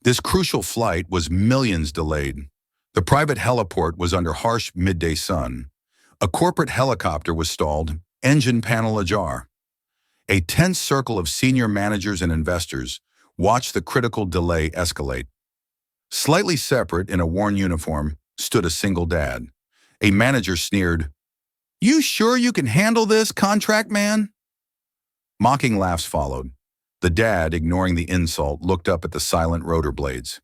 This crucial flight was millions delayed. The private heliport was under harsh midday sun. A corporate helicopter was stalled, engine panel ajar. A tense circle of senior managers and investors watched the critical delay escalate. Slightly separate in a worn uniform stood a single dad. A manager sneered, "You sure you can handle this, contract man?" Mocking laughs followed. The dad, ignoring the insult, looked up at the silent rotor blades.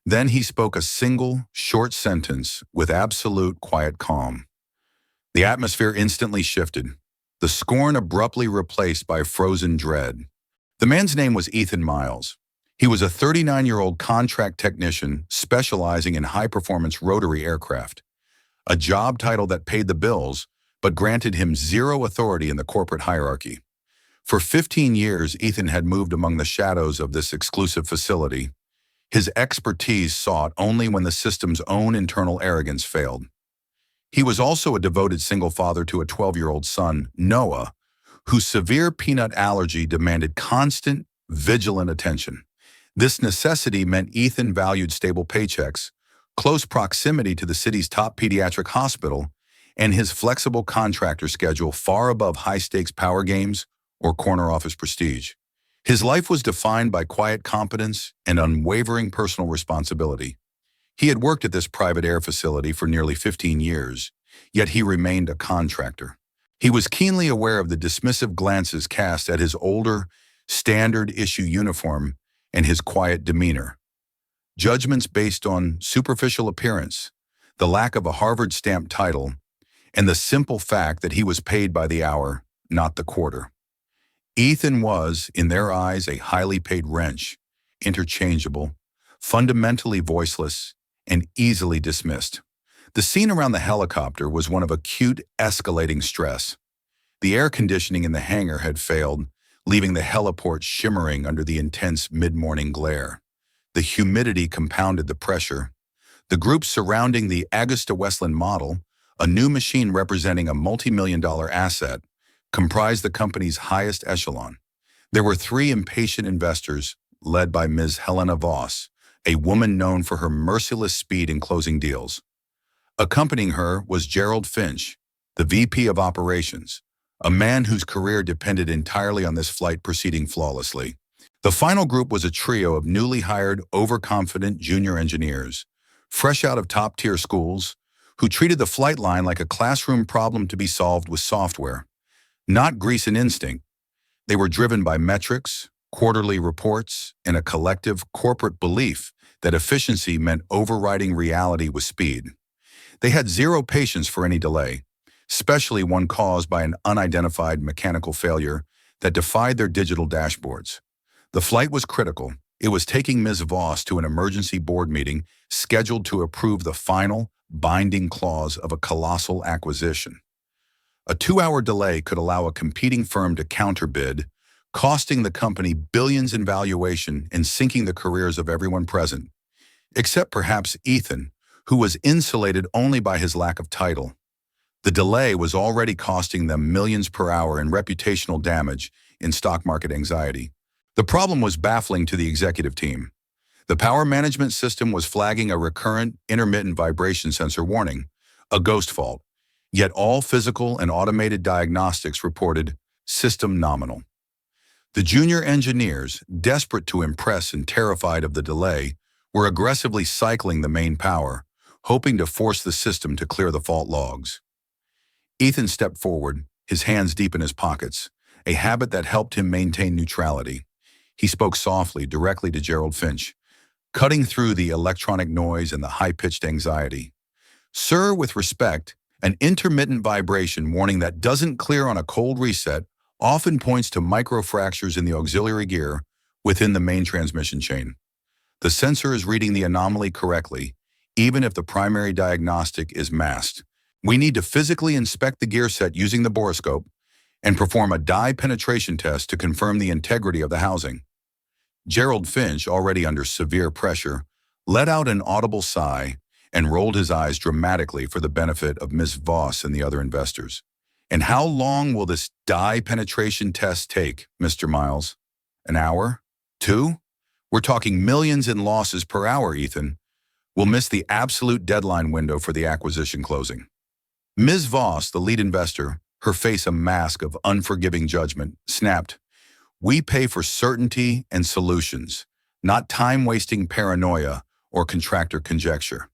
Then he spoke a single, short sentence with absolute quiet calm. The atmosphere instantly shifted, the scorn abruptly replaced by frozen dread. The man's name was Ethan Miles. He was a 39-year-old contract technician specializing in high-performance rotary aircraft, a job title that paid the bills but granted him zero authority in the corporate hierarchy. For 15 years, Ethan had moved among the shadows of this exclusive facility, his expertise sought only when the system's own internal arrogance failed. He was also a devoted single father to a 12-year-old son, Noah, whose severe peanut allergy demanded constant, vigilant attention. This necessity meant Ethan valued stable paychecks, close proximity to the city's top pediatric hospital, and his flexible contractor schedule far above high-stakes power games or corner office prestige. His life was defined by quiet competence and unwavering personal responsibility. He had worked at this private air facility for nearly 15 years, yet he remained a contractor. He was keenly aware of the dismissive glances cast at his older, standard-issue uniform and his quiet demeanor. Judgments based on superficial appearance, the lack of a Harvard-stamped title, and the simple fact that he was paid by the hour, not the quarter. Ethan was, in their eyes, a highly paid wrench, interchangeable, fundamentally voiceless, and easily dismissed. The scene around the helicopter was one of acute, escalating stress. The air conditioning in the hangar had failed, leaving the heliport shimmering under the intense mid-morning glare. The humidity compounded the pressure. The group surrounding the AgustaWestland model, a new machine representing a multi-million-dollar asset, comprised the company's highest echelon. There were 3 impatient investors, led by Ms. Helena Voss, a woman known for her merciless speed in closing deals. Accompanying her was Gerald Finch, the VP of Operations, a man whose career depended entirely on this flight proceeding flawlessly. The final group was a trio of newly hired, overconfident junior engineers, fresh out of top-tier schools, who treated the flight line like a classroom problem to be solved with software. Not grease and instinct. They were driven by metrics, quarterly reports, and a collective corporate belief that efficiency meant overriding reality with speed. They had zero patience for any delay, especially one caused by an unidentified mechanical failure that defied their digital dashboards. The flight was critical. It was taking Ms. Voss to an emergency board meeting scheduled to approve the final, binding clause of a colossal acquisition. A 2-hour delay could allow a competing firm to counterbid, costing the company billions in valuation and sinking the careers of everyone present, except perhaps Ethan, who was insulated only by his lack of title. The delay was already costing them millions per hour in reputational damage in stock market anxiety. The problem was baffling to the executive team. The power management system was flagging a recurrent, intermittent vibration sensor warning, a ghost fault. Yet all physical and automated diagnostics reported system nominal. The junior engineers, desperate to impress and terrified of the delay, were aggressively cycling the main power, hoping to force the system to clear the fault logs. Ethan stepped forward, his hands deep in his pockets, a habit that helped him maintain neutrality. He spoke softly, directly to Gerald Finch, cutting through the electronic noise and the high-pitched anxiety. "Sir, with respect, an intermittent vibration warning that doesn't clear on a cold reset often points to microfractures in the auxiliary gear within the main transmission chain. The sensor is reading the anomaly correctly, even if the primary diagnostic is masked. We need to physically inspect the gear set using the borescope and perform a dye penetration test to confirm the integrity of the housing." Gerald Finch, already under severe pressure, let out an audible sigh and rolled his eyes dramatically for the benefit of Ms. Voss and the other investors. "And how long will this dye penetration test take, Mr. Miles? An hour? 2? We're talking millions in losses per hour, Ethan. We'll miss the absolute deadline window for the acquisition closing. Ms. Voss, the lead investor, her face a mask of unforgiving judgment, snapped, "We pay for certainty and solutions, not time-wasting paranoia or contractor conjecture.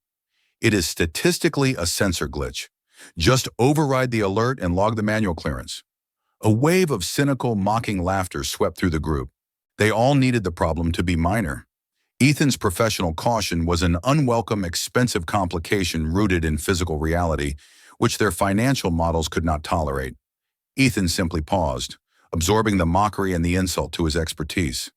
It is statistically a sensor glitch. Just override the alert and log the manual clearance." A wave of cynical, mocking laughter swept through the group. They all needed the problem to be minor. Ethan's professional caution was an unwelcome, expensive complication rooted in physical reality, which their financial models could not tolerate. Ethan simply paused, absorbing the mockery and the insult to his expertise.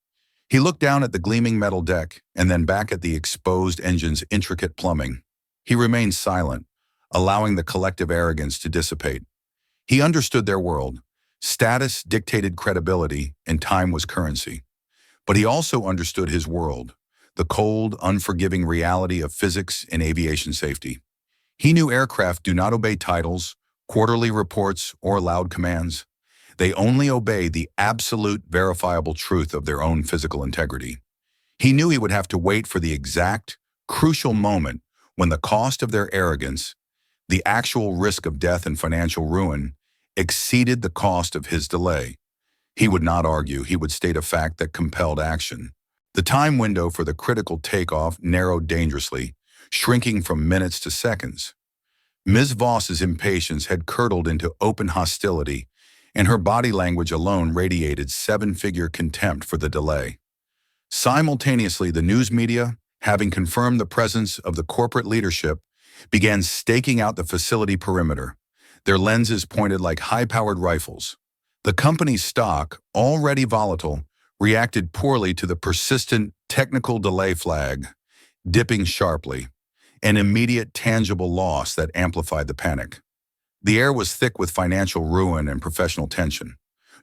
He looked down at the gleaming metal deck and then back at the exposed engine's intricate plumbing. He remained silent, allowing the collective arrogance to dissipate. He understood their world. Status dictated credibility, and time was currency. But he also understood his world, the cold, unforgiving reality of physics and aviation safety. He knew aircraft do not obey titles, quarterly reports, or loud commands. They only obey the absolute, verifiable truth of their own physical integrity. He knew he would have to wait for the exact, crucial moment when the cost of their arrogance, the actual risk of death and financial ruin, exceeded the cost of his delay. He would not argue, he would state a fact that compelled action. The time window for the critical takeoff narrowed dangerously, shrinking from minutes to seconds. Ms. Voss's impatience had curdled into open hostility, and her body language alone radiated seven-figure contempt for the delay. Simultaneously, the news media, having confirmed the presence of the corporate leadership, began staking out the facility perimeter, their lenses pointed like high-powered rifles. The company's stock, already volatile, reacted poorly to the persistent technical delay flag, dipping sharply, an immediate tangible loss that amplified the panic. The air was thick with financial ruin and professional tension.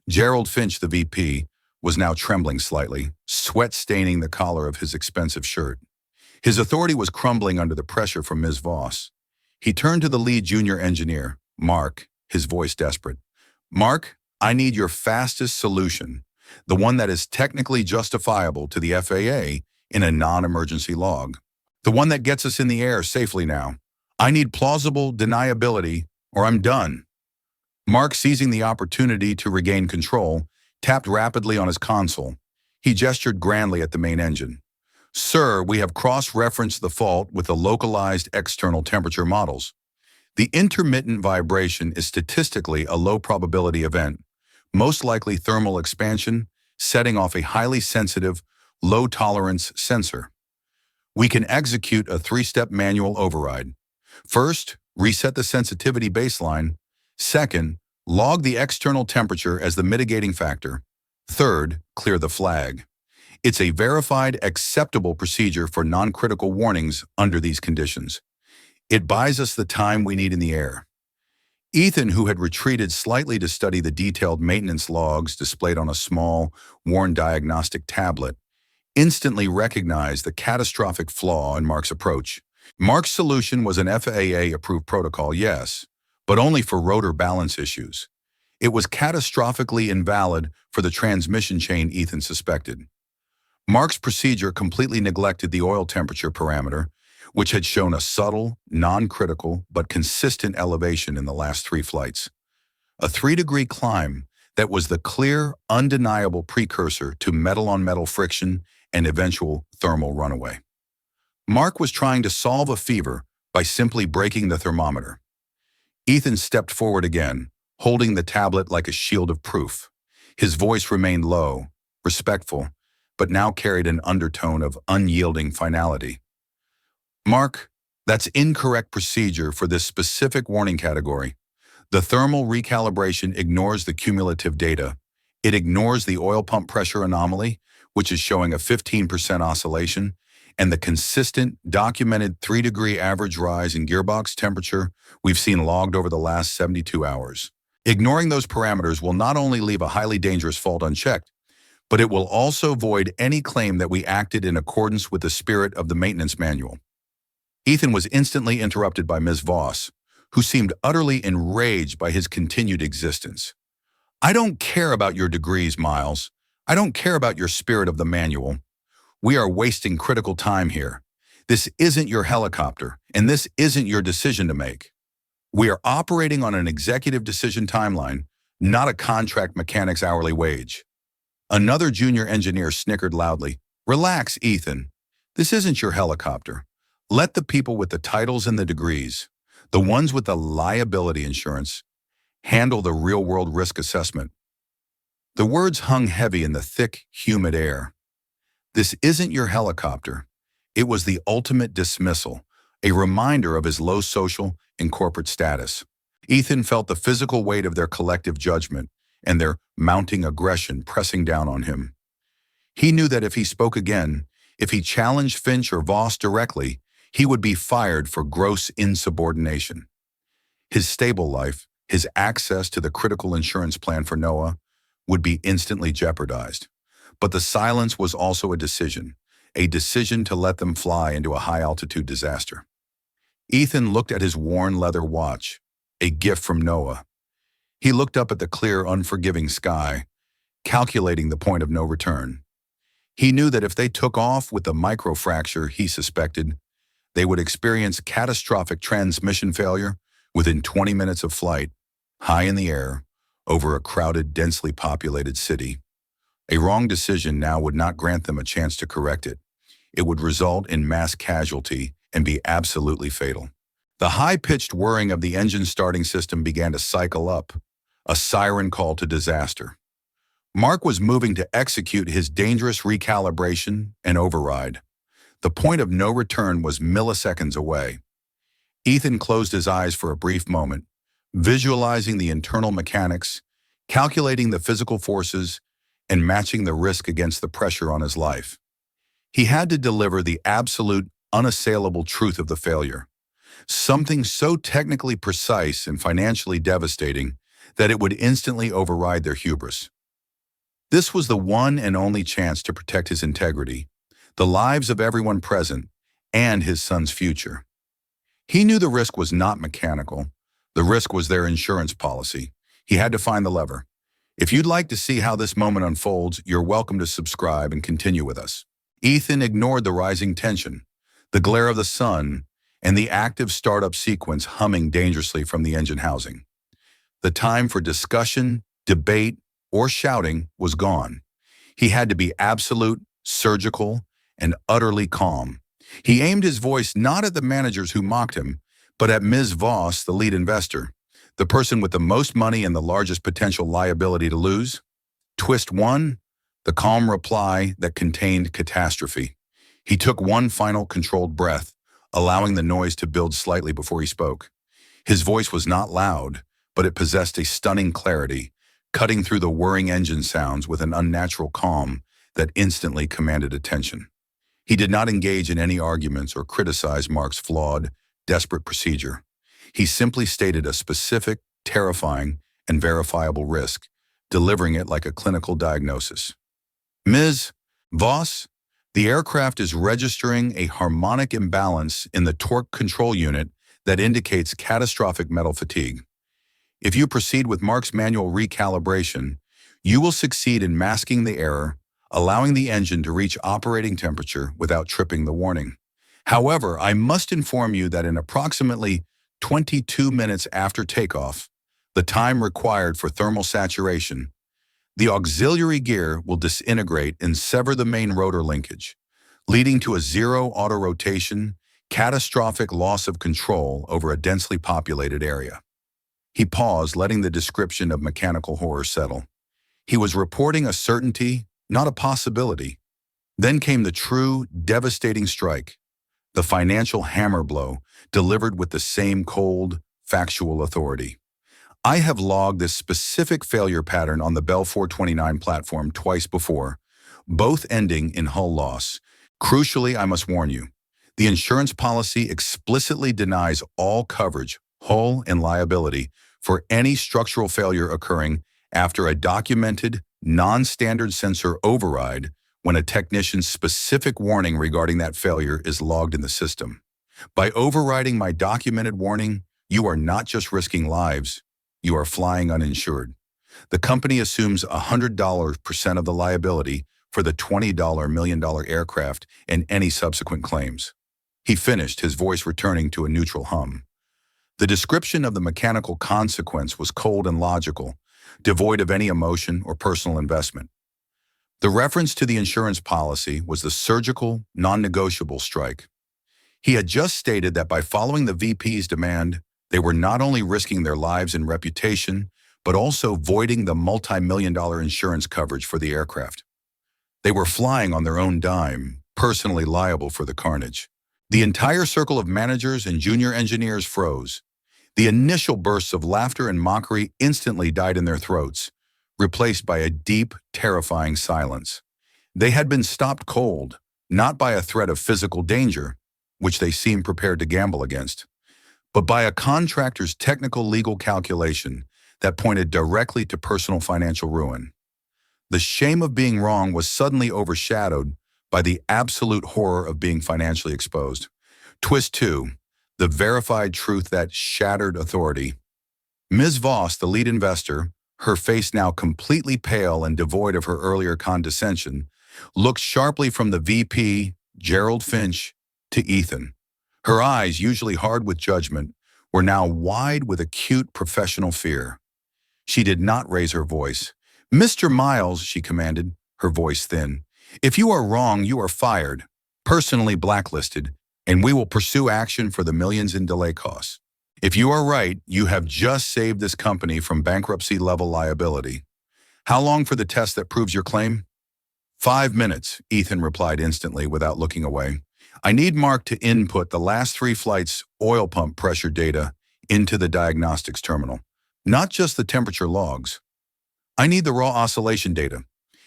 Gerald Finch, the VP, was now trembling slightly, sweat staining the collar of his expensive shirt. His authority was crumbling under the pressure from Ms. Voss. He turned to the lead junior engineer, Mark, his voice desperate. "Mark, I need your fastest solution, the one that is technically justifiable to the FAA in a non-emergency log. The one that gets us in the air safely now. I need plausible deniability, or I'm done." Mark, seizing the opportunity to regain control, tapped rapidly on his console. He gestured grandly at the main engine. "Sir, we have cross-referenced the fault with the localized external temperature models. The intermittent vibration is statistically a low-probability event, most likely thermal expansion, setting off a highly sensitive, low-tolerance sensor. We can execute a three-step manual override. First, reset the sensitivity baseline. Second, log the external temperature as the mitigating factor. Third, clear the flag. It's a verified, acceptable procedure for non-critical warnings under these conditions. It buys us the time we need in the air." Ethan, who had retreated slightly to study the detailed maintenance logs displayed on a small, worn diagnostic tablet, instantly recognized the catastrophic flaw in Mark's approach. Mark's solution was an FAA-approved protocol, yes, but only for rotor balance issues. It was catastrophically invalid for the transmission chain Ethan suspected. Mark's procedure completely neglected the oil temperature parameter, which had shown a subtle, non-critical, but consistent elevation in the last 3 flights. A 3-degree climb that was the clear, undeniable precursor to metal-on-metal friction and eventual thermal runaway. Mark was trying to solve a fever by simply breaking the thermometer. Ethan stepped forward again, holding the tablet like a shield of proof. His voice remained low, respectful, but now carried an undertone of unyielding finality. "Mark, that's incorrect procedure for this specific warning category. The thermal recalibration ignores the cumulative data. It ignores the oil pump pressure anomaly, which is showing a 15% oscillation, and the consistent, documented 3-degree average rise in gearbox temperature we've seen logged over the last 72 hours. Ignoring those parameters will not only leave a highly dangerous fault unchecked, but it will also void any claim that we acted in accordance with the spirit of the maintenance manual." Ethan was instantly interrupted by Ms. Voss, who seemed utterly enraged by his continued existence. "I don't care about your degrees, Miles. I don't care about your spirit of the manual. We are wasting critical time here. This isn't your helicopter, and this isn't your decision to make. We are operating on an executive decision timeline, not a contract mechanic's hourly wage. Another junior engineer snickered loudly. Relax, Ethan. This isn't your helicopter. Let the people with the titles and the degrees, the ones with the liability insurance, handle the real-world risk assessment. The words hung heavy in the thick, humid air. This isn't your helicopter. It was the ultimate dismissal, a reminder of his low social and corporate status. Ethan felt the physical weight of their collective judgment and their mounting aggression pressing down on him. He knew that if he spoke again, if he challenged Finch or Voss directly, he would be fired for gross insubordination. His stable life, his access to the critical insurance plan for Noah, would be instantly jeopardized. But the silence was also a decision to let them fly into a high-altitude disaster. Ethan looked at his worn leather watch, a gift from Noah. He looked up at the clear, unforgiving sky, calculating the point of no return. He knew that if they took off with the microfracture he suspected, they would experience catastrophic transmission failure within 20 minutes of flight, high in the air, over a crowded, densely populated city. A wrong decision now would not grant them a chance to correct it. It would result in mass casualty and be absolutely fatal. The high-pitched whirring of the engine starting system began to cycle up, a siren call to disaster. Mark was moving to execute his dangerous recalibration and override. The point of no return was milliseconds away. Ethan closed his eyes for a brief moment, visualizing the internal mechanics, calculating the physical forces, and matching the risk against the pressure on his life. He had to deliver the absolute, unassailable truth of the failure, something so technically precise and financially devastating that it would instantly override their hubris. This was the one and only chance to protect his integrity, the lives of everyone present, and his son's future. He knew the risk was not mechanical. The risk was their insurance policy. He had to find the lever. If you'd like to see how this moment unfolds, you're welcome to subscribe and continue with us. Ethan ignored the rising tension, the glare of the sun, and the active startup sequence humming dangerously from the engine housing. The time for discussion, debate, or shouting was gone. He had to be absolute, surgical, and utterly calm. He aimed his voice not at the managers who mocked him, but at Ms. Voss, the lead investor, the person with the most money and the largest potential liability to lose. Twist 1, the calm reply that contained catastrophe. He took one final controlled breath, allowing the noise to build slightly before he spoke. His voice was not loud, but it possessed a stunning clarity, cutting through the whirring engine sounds with an unnatural calm that instantly commanded attention. He did not engage in any arguments or criticize Mark's flawed, desperate procedure. He simply stated a specific, terrifying, and verifiable risk, delivering it like a clinical diagnosis. Ms. Voss, the aircraft is registering a harmonic imbalance in the torque control unit that indicates catastrophic metal fatigue. If you proceed with Mark's manual recalibration, you will succeed in masking the error, allowing the engine to reach operating temperature without tripping the warning. However, I must inform you that in approximately 22 minutes after takeoff, the time required for thermal saturation, the auxiliary gear will disintegrate and sever the main rotor linkage, leading to a zero auto-rotation, catastrophic loss of control over a densely populated area. He paused, letting the description of mechanical horror settle. He was reporting a certainty, not a possibility. Then came the true, devastating strike, the financial hammer blow, delivered with the same cold, factual authority. I have logged this specific failure pattern on the Bell 429 platform twice before, both ending in hull loss. Crucially, I must warn you, the insurance policy explicitly denies all coverage, hull and liability, for any structural failure occurring after a documented, non-standard sensor override when a technician's specific warning regarding that failure is logged in the system. By overriding my documented warning, you are not just risking lives, you are flying uninsured. The company assumes 100% of the liability for the $20 million aircraft and any subsequent claims. He finished, his voice returning to a neutral hum. The description of the mechanical consequence was cold and logical, devoid of any emotion or personal investment. The reference to the insurance policy was the surgical, non-negotiable strike. He had just stated that by following the VP's demand, they were not only risking their lives and reputation, but also voiding the multi-million-dollar insurance coverage for the aircraft. They were flying on their own dime, personally liable for the carnage. The entire circle of managers and junior engineers froze. The initial bursts of laughter and mockery instantly died in their throats, replaced by a deep, terrifying silence. They had been stopped cold, not by a threat of physical danger, which they seemed prepared to gamble against, but by a contractor's technical legal calculation that pointed directly to personal financial ruin. The shame of being wrong was suddenly overshadowed by the absolute horror of being financially exposed. Twist 2. The verified truth that shattered authority. Ms. Voss, the lead investor, her face now completely pale and devoid of her earlier condescension, looked sharply from the VP, Gerald Finch, to Ethan. Her eyes, usually hard with judgment, were now wide with acute professional fear. She did not raise her voice. "Mr. Miles," she commanded, her voice thin, "if you are wrong, you are fired, personally blacklisted, and we will pursue action for the millions in delay costs. If you are right, you have just saved this company from bankruptcy-level liability. How long for the test that proves your claim?" 5 minutes, Ethan replied instantly without looking away. "I need Mark to input the last 3 flights' oil pump pressure data into the diagnostics terminal, not just the temperature logs. I need the raw oscillation data.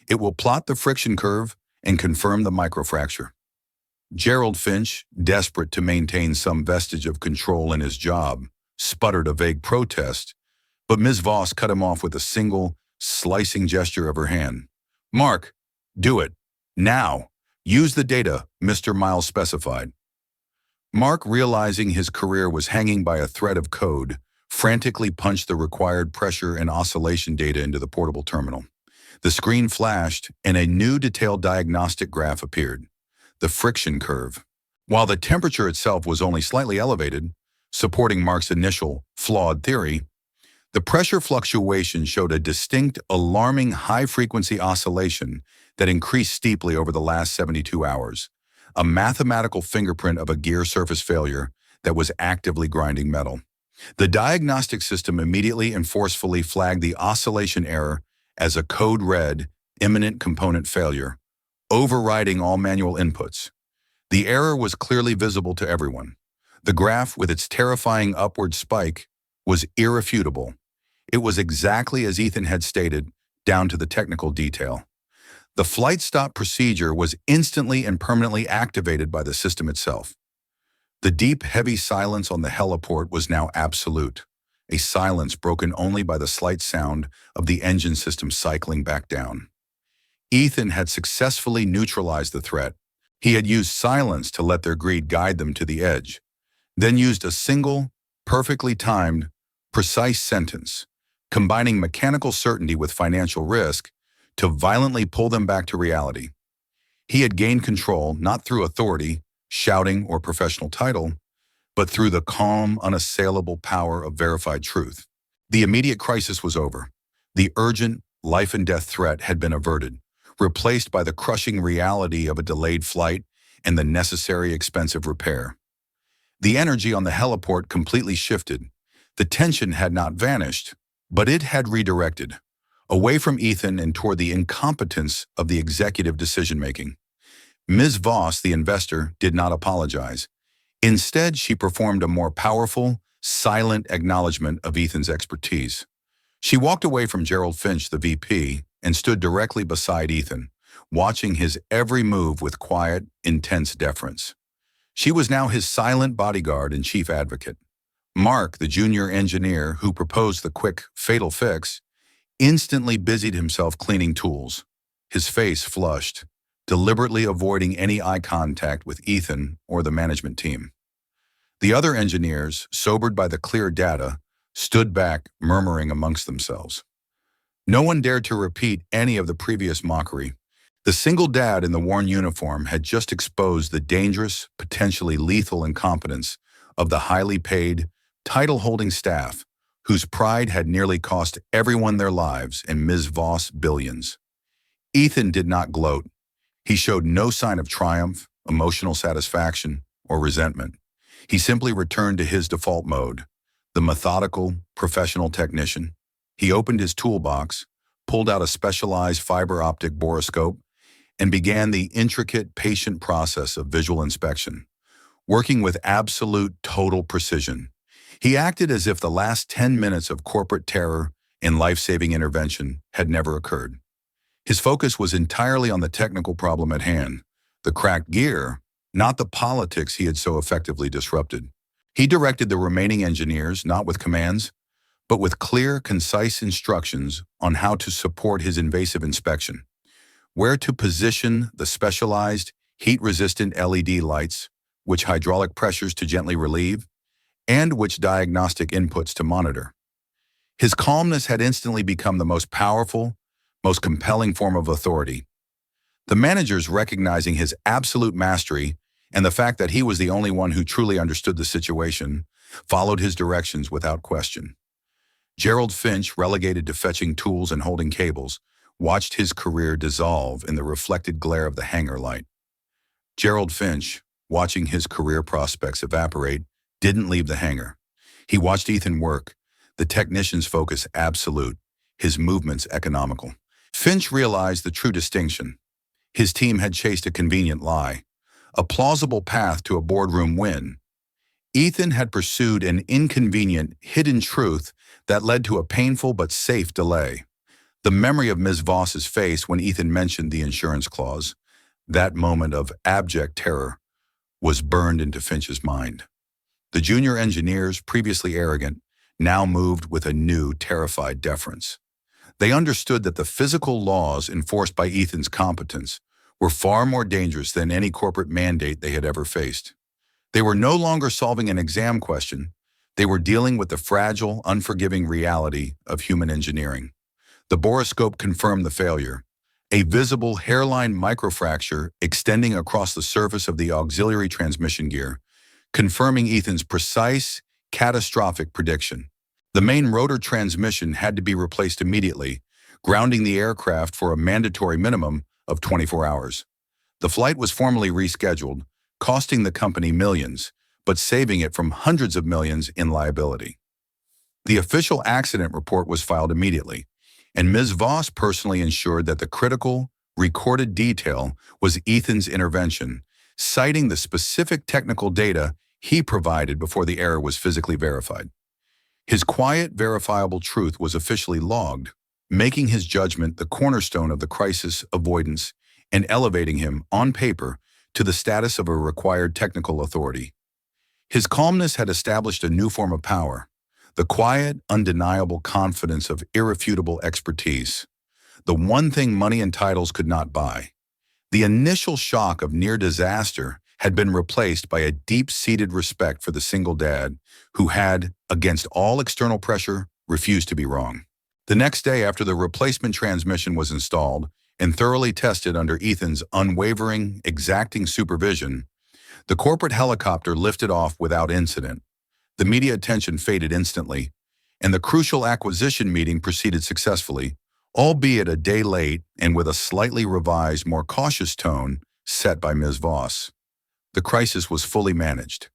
It will plot the friction curve and confirm the microfracture." Gerald Finch, desperate to maintain some vestige of control in his job, sputtered a vague protest, but Ms. Voss cut him off with a single, slicing gesture of her hand. "Mark, do it. Now. Use the data," Mr. Miles specified. Mark, realizing his career was hanging by a thread of code, frantically punched the required pressure and oscillation data into the portable terminal. The screen flashed, and a new detailed diagnostic graph appeared. The friction curve. While the temperature itself was only slightly elevated, supporting Mark's initial, flawed theory, the pressure fluctuation showed a distinct, alarming high-frequency oscillation that increased steeply over the last 72 hours, a mathematical fingerprint of a gear surface failure that was actively grinding metal. The diagnostic system immediately and forcefully flagged the oscillation error as a code red, imminent component failure, overriding all manual inputs. The error was clearly visible to everyone. The graph, with its terrifying upward spike, was irrefutable. It was exactly as Ethan had stated, down to the technical detail. The flight stop procedure was instantly and permanently activated by the system itself. The deep, heavy silence on the heliport was now absolute, a silence broken only by the slight sound of the engine system cycling back down. Ethan had successfully neutralized the threat. He had used silence to let their greed guide them to the edge, then used a single, perfectly timed, precise sentence, combining mechanical certainty with financial risk, to violently pull them back to reality. He had gained control not through authority, shouting, or professional title, but through the calm, unassailable power of verified truth. The immediate crisis was over. The urgent, life-and-death threat had been averted, replaced by the crushing reality of a delayed flight and the necessary expensive repair. The energy on the heliport completely shifted. The tension had not vanished, but it had redirected, away from Ethan and toward the incompetence of the executive decision-making. Ms. Voss, the investor, did not apologize. Instead, she performed a more powerful, silent acknowledgement of Ethan's expertise. She walked away from Gerald Finch, the VP, and stood directly beside Ethan, watching his every move with quiet, intense deference. She was now his silent bodyguard and chief advocate. Mark, the junior engineer who proposed the quick, fatal fix, instantly busied himself cleaning tools, his face flushed, deliberately avoiding any eye contact with Ethan or the management team. The other engineers, sobered by the clear data, stood back, murmuring amongst themselves. No one dared to repeat any of the previous mockery. The single dad in the worn uniform had just exposed the dangerous, potentially lethal incompetence of the highly paid, title-holding staff whose pride had nearly cost everyone their lives and Ms. Voss billions. Ethan did not gloat. He showed no sign of triumph, emotional satisfaction, or resentment. He simply returned to his default mode, the methodical, professional technician. He opened his toolbox, pulled out a specialized fiber optic borescope, and began the intricate, patient process of visual inspection, working with absolute total precision. He acted as if the last 10 minutes of corporate terror and life-saving intervention had never occurred. His focus was entirely on the technical problem at hand, the cracked gear, not the politics he had so effectively disrupted. He directed the remaining engineers not with commands, but with clear, concise instructions on how to support his invasive inspection, where to position the specialized, heat-resistant LED lights, which hydraulic pressures to gently relieve, and which diagnostic inputs to monitor. His calmness had instantly become the most powerful, most compelling form of authority. The managers, recognizing his absolute mastery and the fact that he was the only one who truly understood the situation, followed his directions without question. Gerald Finch, relegated to fetching tools and holding cables, watched his career dissolve in the reflected glare of the hangar light. Gerald Finch, watching his career prospects evaporate, didn't leave the hangar. He watched Ethan work, the technician's focus absolute, his movements economical. Finch realized the true distinction. His team had chased a convenient lie, a plausible path to a boardroom win. Ethan had pursued an inconvenient, hidden truth that led to a painful but safe delay. The memory of Ms. Voss's face when Ethan mentioned the insurance clause, that moment of abject terror, was burned into Finch's mind. The junior engineers, previously arrogant, now moved with a new, terrified deference. They understood that the physical laws enforced by Ethan's competence were far more dangerous than any corporate mandate they had ever faced. They were no longer solving an exam question. They were dealing with the fragile, unforgiving reality of human engineering. The borescope confirmed the failure, a visible hairline microfracture extending across the surface of the auxiliary transmission gear, confirming Ethan's precise, catastrophic prediction. The main rotor transmission had to be replaced immediately, grounding the aircraft for a mandatory minimum of 24 hours. The flight was formally rescheduled, costing the company millions, but saving it from hundreds of millions in liability. The official accident report was filed immediately, and Ms. Voss personally ensured that the critical, recorded detail was Ethan's intervention, citing the specific technical data he provided before the error was physically verified. His quiet, verifiable truth was officially logged, making his judgment the cornerstone of the crisis avoidance and elevating him, on paper, to the status of a required technical authority. His calmness had established a new form of power, the quiet, undeniable confidence of irrefutable expertise, the one thing money and titles could not buy. The initial shock of near disaster had been replaced by a deep-seated respect for the single dad who had, against all external pressure, refused to be wrong. The next day, after the replacement transmission was installed and thoroughly tested under Ethan's unwavering, exacting supervision, the corporate helicopter lifted off without incident. The media attention faded instantly, and the crucial acquisition meeting proceeded successfully, albeit a day late and with a slightly revised, more cautious tone set by Ms. Voss. The crisis was fully managed.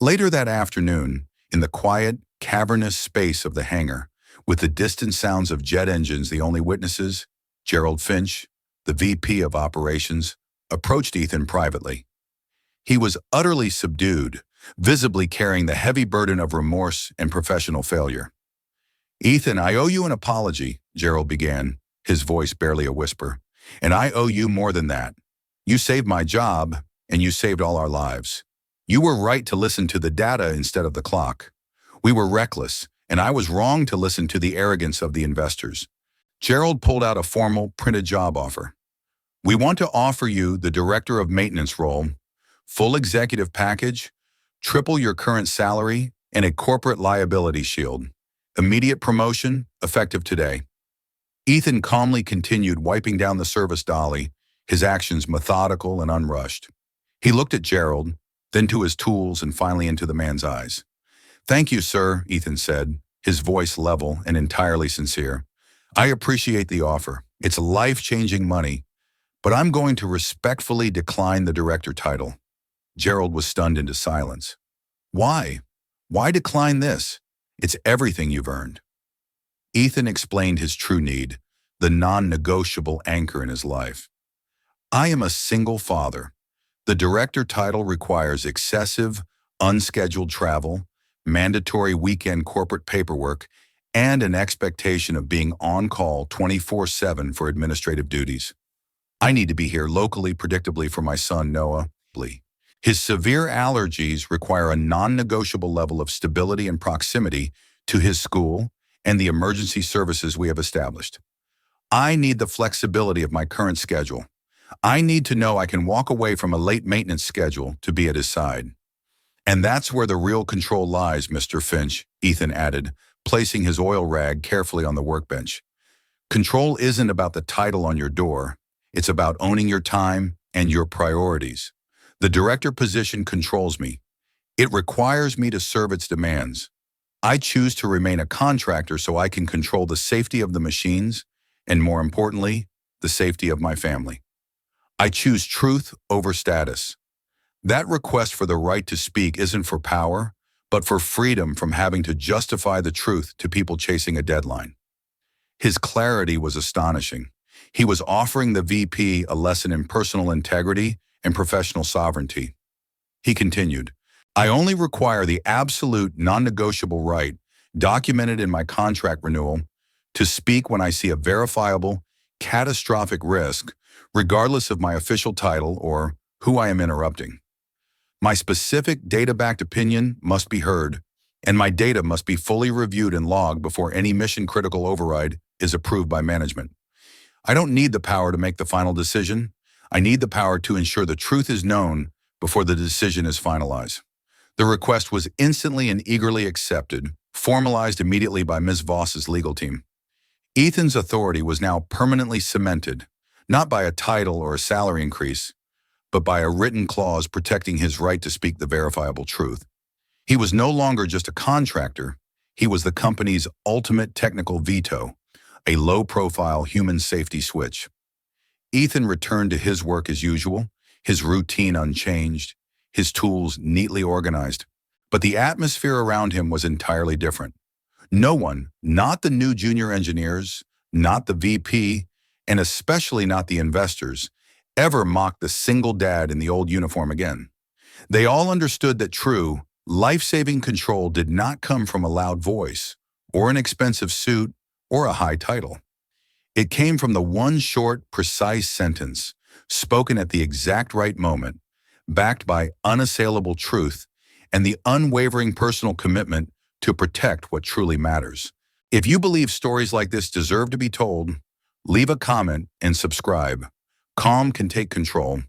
Later that afternoon, in the quiet, cavernous space of the hangar, with the distant sounds of jet engines the only witnesses, Gerald Finch, the VP of Operations, approached Ethan privately. He was utterly subdued, visibly carrying the heavy burden of remorse and professional failure. "Ethan, I owe you an apology," Gerald began, his voice barely a whisper. "And I owe you more than that. You saved my job, and you saved all our lives. You were right to listen to the data instead of the clock. We were reckless, and I was wrong to listen to the arrogance of the investors." Gerald pulled out a formal, printed job offer. "We want to offer you the director of maintenance role, full executive package, triple your current salary, and a corporate liability shield. Immediate promotion, effective today." Ethan calmly continued wiping down the service dolly, his actions methodical and unrushed. He looked at Gerald, then to his tools and finally into the man's eyes. "Thank you, sir," Ethan said, his voice level and entirely sincere. "I appreciate the offer. It's life-changing money, but I'm going to respectfully decline the director title." Gerald was stunned into silence. "Why? Why decline this? It's everything you've earned." Ethan explained his true need, the non-negotiable anchor in his life. "I am a single father. The director title requires excessive, unscheduled travel, mandatory weekend corporate paperwork, and an expectation of being on call 24/7 for administrative duties. I need to be here locally, predictably for my son, Noah. His severe allergies require a non-negotiable level of stability and proximity to his school and the emergency services we have established. I need the flexibility of my current schedule. I need to know I can walk away from a late maintenance schedule to be at his side. And that's where the real control lies, Mr. Finch," Ethan added, placing his oil rag carefully on the workbench. "Control isn't about the title on your door. It's about owning your time and your priorities. The director position controls me. It requires me to serve its demands. I choose to remain a contractor so I can control the safety of the machines and, more importantly, the safety of my family. I choose truth over status. That request for the right to speak isn't for power, but for freedom from having to justify the truth to people chasing a deadline." His clarity was astonishing. He was offering the VP a lesson in personal integrity and professional sovereignty. He continued, "I only require the absolute non-negotiable right, documented in my contract renewal, to speak when I see a verifiable, catastrophic risk, regardless of my official title or who I am interrupting. My specific data-backed opinion must be heard, and my data must be fully reviewed and logged before any mission-critical override is approved by management. I don't need the power to make the final decision. I need the power to ensure the truth is known before the decision is finalized." The request was instantly and eagerly accepted, formalized immediately by Ms. Voss's legal team. Ethan's authority was now permanently cemented, not by a title or a salary increase, but by a written clause protecting his right to speak the verifiable truth. He was no longer just a contractor. He was the company's ultimate technical veto, a low-profile human safety switch. Ethan returned to his work as usual, his routine unchanged, his tools neatly organized. But the atmosphere around him was entirely different. No one, not the new junior engineers, not the VP, and especially not the investors, ever mocked the single dad in the old uniform again. They all understood that true, life-saving control did not come from a loud voice, or an expensive suit, or a high title. It came from the one short, precise sentence, spoken at the exact right moment, backed by unassailable truth and the unwavering personal commitment to protect what truly matters. If you believe stories like this deserve to be told, leave a comment and subscribe. Calm can take control.